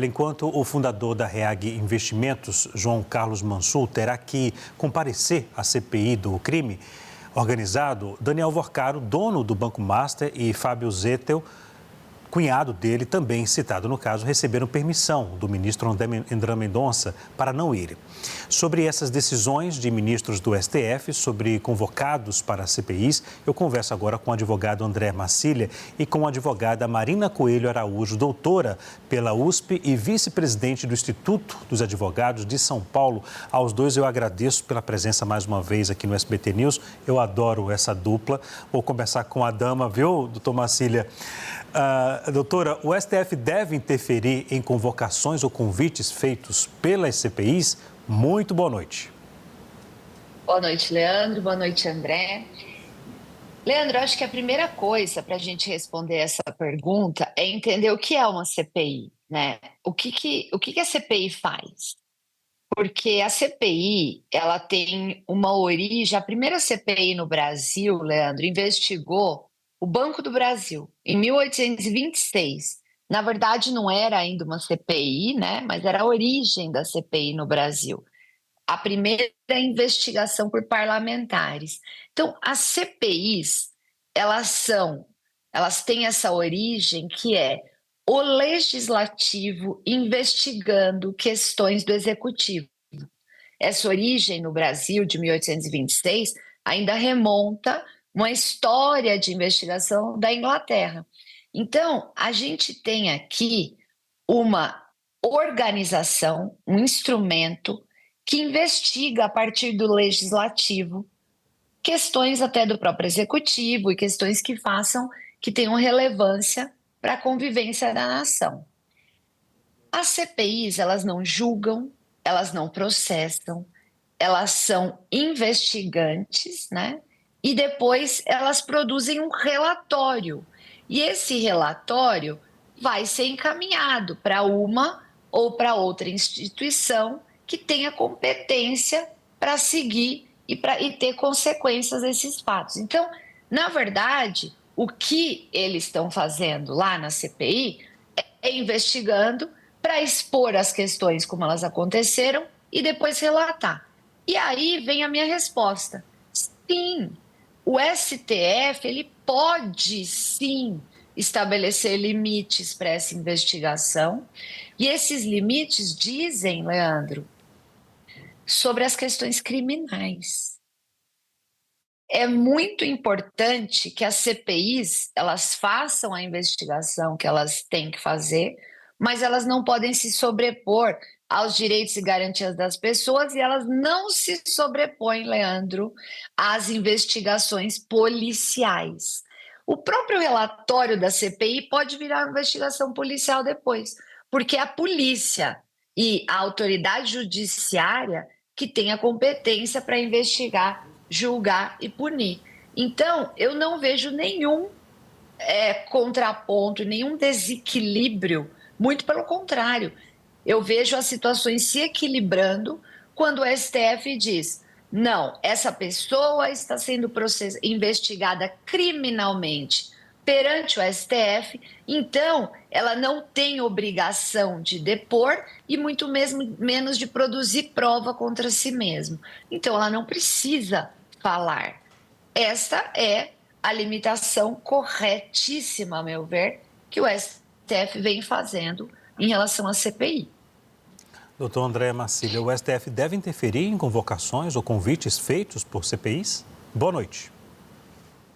Enquanto o fundador da REAG Investimentos, João Carlos Mansur, terá que comparecer à CPI do crime organizado, Daniel Vorcaro, dono do Banco Master, e Fábio Zettel, cunhado dele, também citado no caso, receberam permissão do ministro André Mendonça para não ir. Sobre essas decisões de ministros do STF, sobre convocados para CPIs, eu converso agora com o advogado André Marcília e com a advogada Marina Coelho Araújo, doutora pela USP e vice-presidente do Instituto dos Advogados de São Paulo. Aos dois eu agradeço pela presença mais uma vez aqui no SBT News. Eu adoro essa dupla. Vou começar com a dama, viu, doutor Marcília? Doutora, o STF deve interferir em convocações ou convites feitos pelas CPIs? Muito boa noite. Boa noite, Leandro. Boa noite, André. Leandro, acho que a primeira coisa para a gente responder essa pergunta é entender o que é uma CPI, né? O que a CPI faz? Porque a CPI, ela tem uma origem. A primeira CPI no Brasil, Leandro, investigou o Banco do Brasil, em 1826. Na verdade, não era ainda uma CPI, né? Mas era a origem da CPI no Brasil. A primeira investigação por parlamentares. Então, as CPIs, elas têm essa origem que é o legislativo investigando questões do executivo. Essa origem no Brasil, de 1826, ainda remonta uma história de investigação da Inglaterra. Então, a gente tem aqui uma organização, um instrumento que investiga a partir do legislativo questões até do próprio executivo e questões que tenham relevância para a convivência da nação. As CPIs, elas não julgam, elas não processam, elas são investigantes, né? E depois elas produzem um relatório. E esse relatório vai ser encaminhado para uma ou para outra instituição que tenha competência para seguir e ter consequências desses fatos. Então, na verdade, o que eles estão fazendo lá na CPI é investigando para expor as questões como elas aconteceram e depois relatar. E aí vem a minha resposta. Sim, o STF ele pode sim estabelecer limites para essa investigação. E esses limites dizem, Leandro, sobre as questões criminais. É muito importante que as CPIs elas façam a investigação que elas têm que fazer, mas elas não podem se sobrepor aos direitos e garantias das pessoas e elas não se sobrepõem, Leandro, às investigações policiais. O próprio relatório da CPI pode virar uma investigação policial depois, porque é a polícia e a autoridade judiciária que tem a competência para investigar, julgar e punir. Então, eu não vejo nenhum contraponto, nenhum desequilíbrio, muito pelo contrário. Eu vejo as situações se equilibrando quando o STF diz: não, essa pessoa está sendo investigada criminalmente perante o STF, então ela não tem obrigação de depor e muito menos de produzir prova contra si mesma. Então ela não precisa falar. Esta é a limitação corretíssima, a meu ver, que o STF vem fazendo em relação à CPI. Doutor André Marcília, o STF deve interferir em convocações ou convites feitos por CPIs? Boa noite.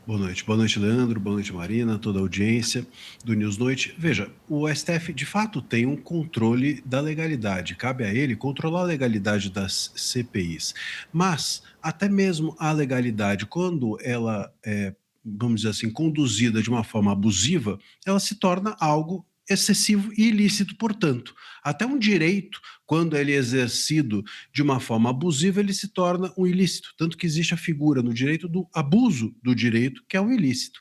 Boa noite, Leandro, boa noite, Marina, toda a audiência do News Noite. Veja, o STF de fato tem um controle da legalidade, cabe a ele controlar a legalidade das CPIs, mas até mesmo a legalidade, quando ela é, vamos dizer assim, conduzida de uma forma abusiva, ela se torna algo excessivo e ilícito, portanto. Até um direito quando ele é exercido de uma forma abusiva, ele se torna um ilícito. Tanto que existe a figura no direito do abuso do direito, que é o ilícito.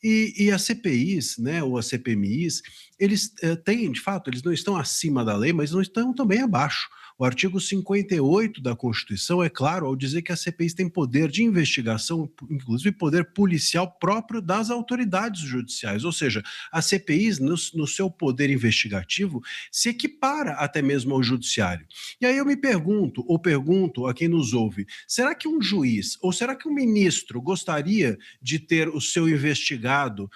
E as CPIs, né, ou as CPMIs, eles têm, de fato, eles não estão acima da lei, mas não estão também abaixo. O artigo 58 da Constituição é claro ao dizer que as CPIs têm poder de investigação, inclusive poder policial próprio das autoridades judiciais, ou seja, as CPIs, no seu poder investigativo, se equipara até mesmo ao judiciário. E aí eu me pergunto, ou pergunto a quem nos ouve, será que um juiz, ou será que um ministro gostaria de ter o seu investigado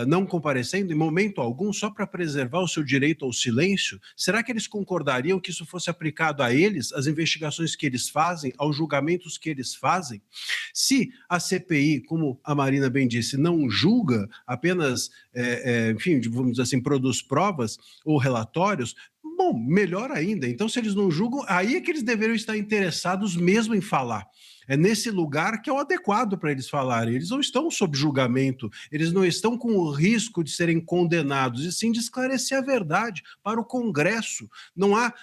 não comparecendo em momento algum só para preservar o seu direito ao silêncio? Será que eles concordariam que isso fosse aplicado a eles, às investigações que eles fazem, aos julgamentos que eles fazem? Se a CPI, como a Marina bem disse, não julga, apenas, enfim, vamos dizer assim, produz provas ou relatórios, bom, melhor ainda. Então, se eles não julgam, aí é que eles deveriam estar interessados mesmo em falar. É nesse lugar que é o adequado para eles falarem. Eles não estão sob julgamento, eles não estão com o risco de serem condenados, e sim de esclarecer a verdade para o Congresso. Não há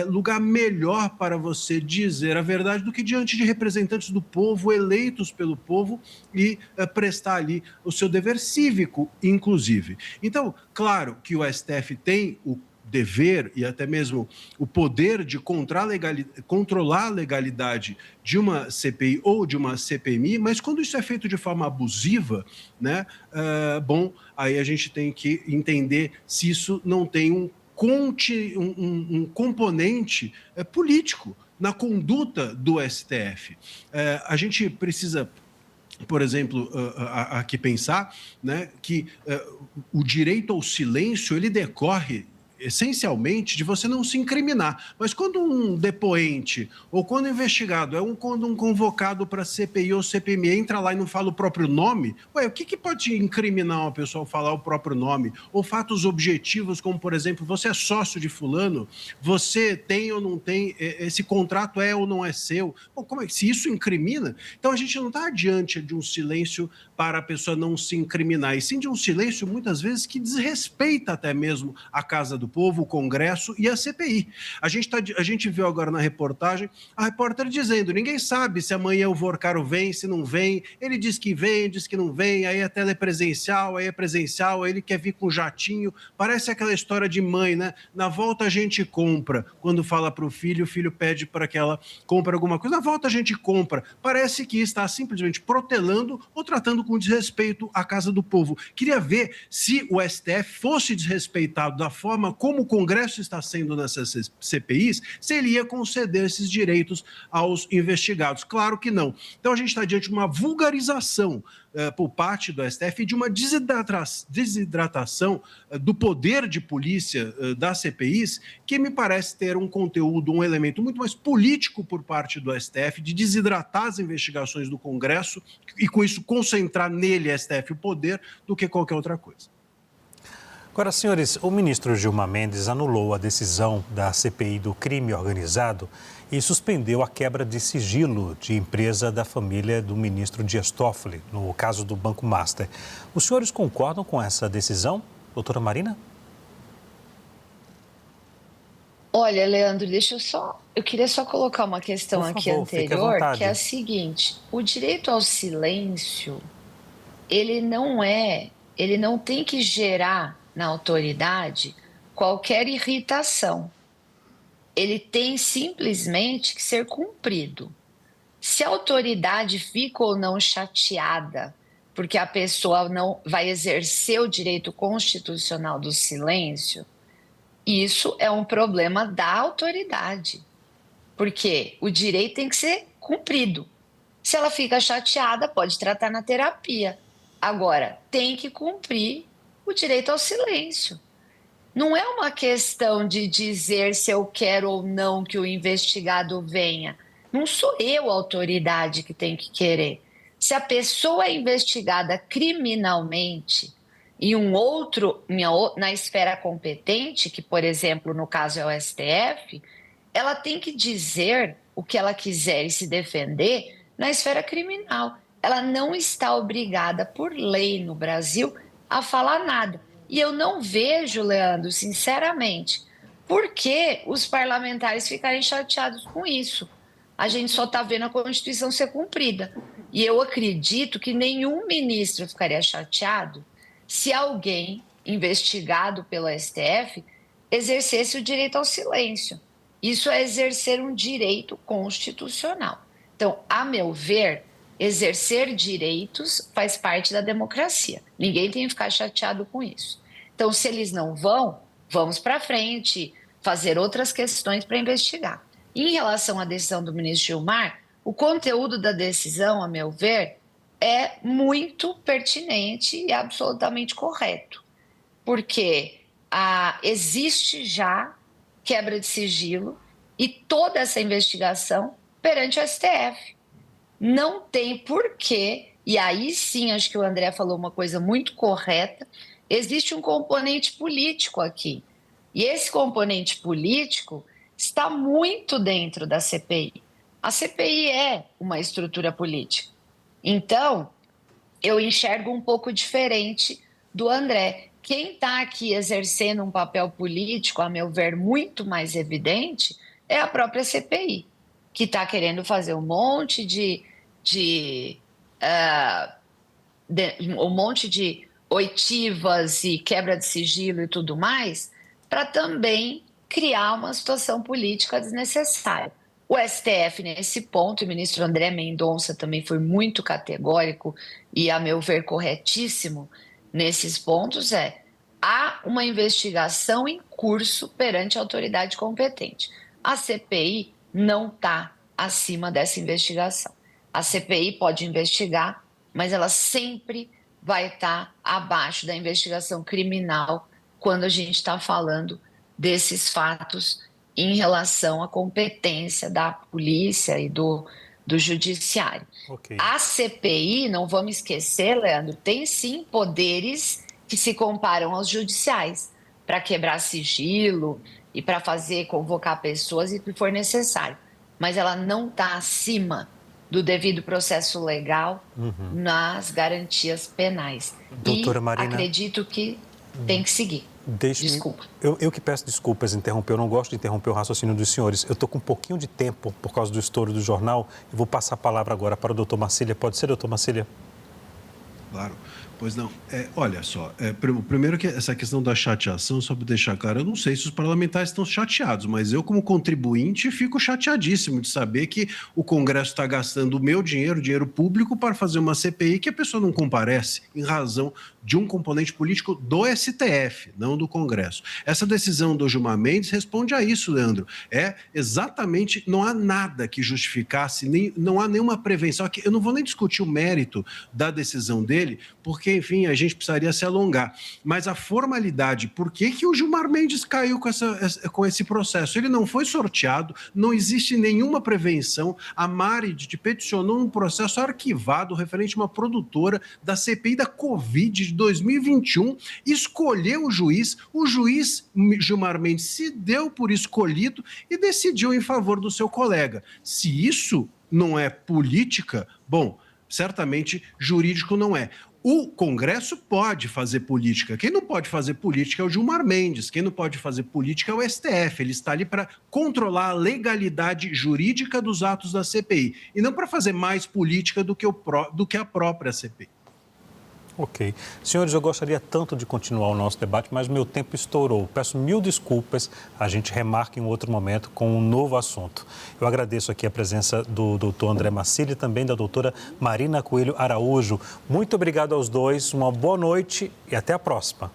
lugar melhor para você dizer a verdade do que diante de representantes do povo, eleitos pelo povo, e prestar ali o seu dever cívico, inclusive. Então, claro que o STF tem o dever e até mesmo o poder de controlar a legalidade de uma CPI ou de uma CPMI, mas quando isso é feito de forma abusiva, né, bom, aí a gente tem que entender se isso não tem um componente político na conduta do STF. A gente precisa, por exemplo, aqui pensar, né, que o direito ao silêncio ele decorre essencialmente de você não se incriminar. Mas quando um depoente ou quando o investigado quando um convocado para CPI ou CPMI entra lá e não fala o próprio nome, o que pode incriminar uma pessoa ao falar o próprio nome? Ou fatos objetivos como, por exemplo, você é sócio de fulano, você tem ou não tem, esse contrato é ou não é seu? Bom, como é que se isso incrimina? Então a gente não está diante de um silêncio para a pessoa não se incriminar, e sim de um silêncio muitas vezes que desrespeita até mesmo a Casa do Povo, o Congresso e a CPI. A gente viu agora na reportagem a repórter dizendo: ninguém sabe se amanhã o Vorcaro vem, se não vem. Ele diz que vem, diz que não vem, aí a tela é presencial, aí ele quer vir com jatinho. Parece aquela história de mãe, né? Na volta a gente compra. Quando fala para o filho pede para que ela compre alguma coisa. Na volta a gente compra. Parece que está simplesmente protelando ou tratando com desrespeito à Casa do Povo. Queria ver se o STF fosse desrespeitado da forma como o Congresso está sendo nessas CPIs, se ele ia conceder esses direitos aos investigados. Claro que não. Então a gente está diante de uma vulgarização por parte do STF e de uma desidratação do poder de polícia das CPIs, que me parece ter um conteúdo, um elemento muito mais político por parte do STF, de desidratar as investigações do Congresso e com isso concentrar nele, STF, o poder, do que qualquer outra coisa. Agora, senhores, o ministro Gilmar Mendes anulou a decisão da CPI do crime organizado e suspendeu a quebra de sigilo de empresa da família do ministro Dias Toffoli, no caso do Banco Master. Os senhores concordam com essa decisão, doutora Marina? Olha, Leandro, eu queria só colocar uma questão aqui anterior, que é a seguinte: o direito ao silêncio, ele não tem que gerar na autoridade qualquer irritação. Ele tem simplesmente que ser cumprido. Se a autoridade fica ou não chateada porque a pessoa não vai exercer o direito constitucional do silêncio, isso é um problema da autoridade, porque o direito tem que ser cumprido. Se ela fica chateada, pode tratar na terapia. Agora, tem que cumprir o direito ao silêncio. Não é uma questão de dizer se eu quero ou não que o investigado venha. Não sou eu a autoridade que tem que querer. Se a pessoa é investigada criminalmente e na esfera competente, que, por exemplo, no caso é o STF, ela tem que dizer o que ela quiser e se defender na esfera criminal. Ela não está obrigada, por lei no Brasil, a falar nada. E eu não vejo, Leandro, sinceramente, por que os parlamentares ficarem chateados com isso? A gente só está vendo a Constituição ser cumprida. E eu acredito que nenhum ministro ficaria chateado se alguém investigado pelo STF exercesse o direito ao silêncio. Isso é exercer um direito constitucional. Então, a meu ver, exercer direitos faz parte da democracia. Ninguém tem que ficar chateado com isso. Então, se eles não vão, vamos para frente, fazer outras questões para investigar. Em relação à decisão do ministro Gilmar, o conteúdo da decisão, a meu ver, é muito pertinente e absolutamente correto, porque existe já quebra de sigilo e toda essa investigação perante o STF. Não tem porquê, e aí sim acho que o André falou uma coisa muito correta, existe um componente político aqui. E esse componente político está muito dentro da CPI. A CPI é uma estrutura política. Então, eu enxergo um pouco diferente do André. Quem está aqui exercendo um papel político, a meu ver, muito mais evidente, é a própria CPI, que está querendo fazer um monte de oitivas e quebra de sigilo e tudo mais, para também criar uma situação política desnecessária. O STF, nesse ponto, o ministro André Mendonça também foi muito categórico e, a meu ver, corretíssimo nesses pontos, há uma investigação em curso perante a autoridade competente. A CPI não está acima dessa investigação. A CPI pode investigar, mas ela sempre vai estar abaixo da investigação criminal quando a gente está falando desses fatos em relação à competência da polícia e do judiciário. Okay. A CPI, não vamos esquecer, Leandro, tem sim poderes que se comparam aos judiciais para quebrar sigilo e para convocar pessoas e o que for necessário. Mas ela não está acima do devido processo legal nas garantias penais. Doutora Marina, acredito que tem que seguir. Desculpa. Eu que peço desculpas interromper, eu não gosto de interromper o raciocínio dos senhores. Eu estou com um pouquinho de tempo por causa do estouro do jornal e vou passar a palavra agora para o doutor Marcília. Pode ser, doutor Marcília? Claro. Pois não. Olha só, primeiro que essa questão da chateação, só para deixar claro, eu não sei se os parlamentares estão chateados, mas eu, como contribuinte, fico chateadíssimo de saber que o Congresso está gastando o meu dinheiro público, para fazer uma CPI que a pessoa não comparece em razão de um componente político do STF, não do Congresso. Essa decisão do Gilmar Mendes responde a isso, Leandro. Exatamente, não há nada que justificasse, não há nenhuma prevenção. Aqui, eu não vou nem discutir o mérito da decisão dele, porque, enfim, a gente precisaria se alongar. Mas a formalidade, por que o Gilmar Mendes caiu com esse processo? Ele não foi sorteado, não existe nenhuma prevenção. A Marid peticionou um processo arquivado referente a uma produtora da CPI da Covid de 2021, escolheu o juiz Gilmar Mendes se deu por escolhido e decidiu em favor do seu colega. Se isso não é política, bom, certamente jurídico não é. O Congresso pode fazer política. Quem não pode fazer política é o Gilmar Mendes. Quem não pode fazer política é o STF. Ele está ali para controlar a legalidade jurídica dos atos da CPI e não para fazer mais política do que a própria CPI. Ok. Senhores, eu gostaria tanto de continuar o nosso debate, mas meu tempo estourou. Peço mil desculpas, a gente remarca em outro momento com um novo assunto. Eu agradeço aqui a presença do doutor André Marcília e também da doutora Marina Coelho Araújo. Muito obrigado aos dois, uma boa noite e até a próxima.